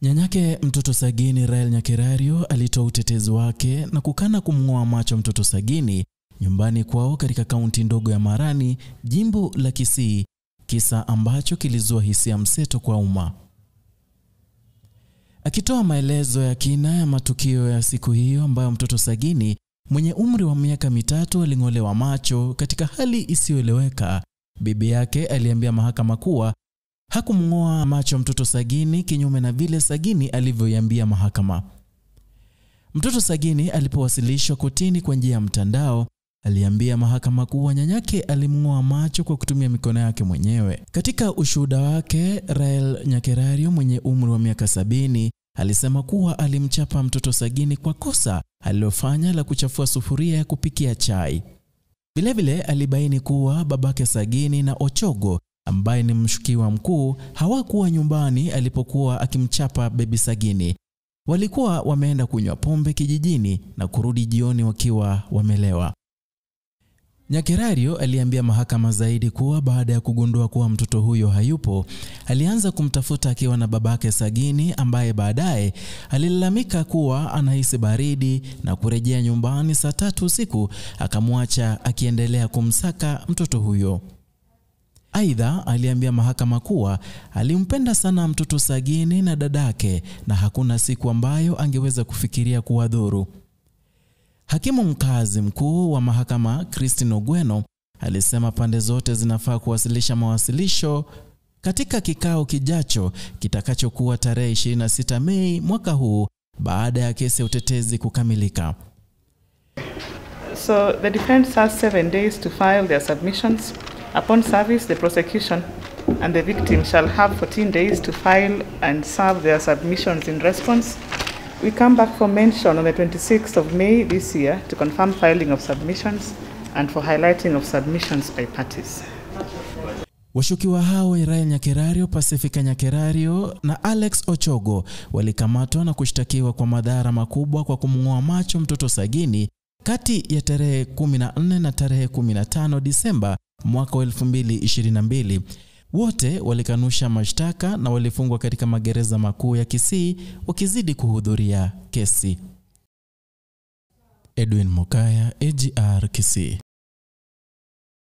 Nyanyake mtoto Sagini Rael Nyakerario alitoa utetezi wake na kukana kumngoa macho mtoto Sagini nyumbani kwao katika kaunti ndogo ya Marani, jimbo la Kisii, kisa ambacho kilizua hisia mseto kwa umma. Akitoa maelezo ya kina ya matukio ya siku hiyo ambayo mtoto Sagini mwenye umri wa miaka 3 alingolewa macho katika hali isiyoeleweka, bibi yake aliambia mahakama kuwa hakumngoa macho mtoto Sagini kinyume na vile Sagini alivyoiambia mahakama. Mtoto Sagini alipowasilishwa kotini kwa njia ya mtandao, aliambia mahakama kuwa nyanyake alimngoa macho kwa kutumia mikono yake mwenyewe. Katika ushuhuda wake, Rael Nyakerario mwenye umri wa miaka 70 alisema kuwa alimchapa mtoto Sagini kwa kosa alilofanya la kuchafua sufuria ya kupikia chai. Vilevile alibaini kuwa babake Sagini na Ochogo, ambaye ni mshukiwa mkuu, hawakuwa nyumbani alipokuwa akimchapa baby Sagini. Walikuwa wameenda kunywa pombe kijijini na kurudi jioni wakiwa wamelewa. Nyakerario aliambia mahakama zaidi kuwa baada ya kugundua kuwa mtoto huyo hayupo, alianza kumtafuta akiwa na babake Sagini, ambaye baadaye alilalamika kuwa anahisi baridi na kurejea nyumbani saa 3 usiku, akamwacha akiendelea kumsaka mtoto huyo. Aidha, aliambia mahakama kuwa alimpenda sana mtoto Sagini na dadake na hakuna siku ambayo angeweza kufikiria kuwadhuru. Hakimu mkazi mkuu wa mahakama Christine Ogweno alisema pande zote zinafaa kuwasilisha mawasilisho katika kikao kijacho kitakachokuwa tarehe 26 Mei mwaka huu baada ya kesi ya utetezi kukamilika. So the defense has 7 days to file their submissions. Upon service, the prosecution and the victim shall have 14 days to file and serve their submissions in response. We come back for mention on the 26th of May this year to confirm filing of submissions and for highlighting of submissions by parties. Washukiwa hao Rael Nyakerario, Pacifica Nyakerario na Alex Ochogo walikamatwa na kushtakiwa kwa madhara makubwa kwa kumngoa macho mtoto Sagini kati ya tarehe 14 na tarehe 15 Disemba mwaka 2022. Wote walikanusha mashtaka na walifungwa katika magereza makuu ya Kisii wakizidi kuhudhuria kesi. Edwin Mokaya, Agr Kisii.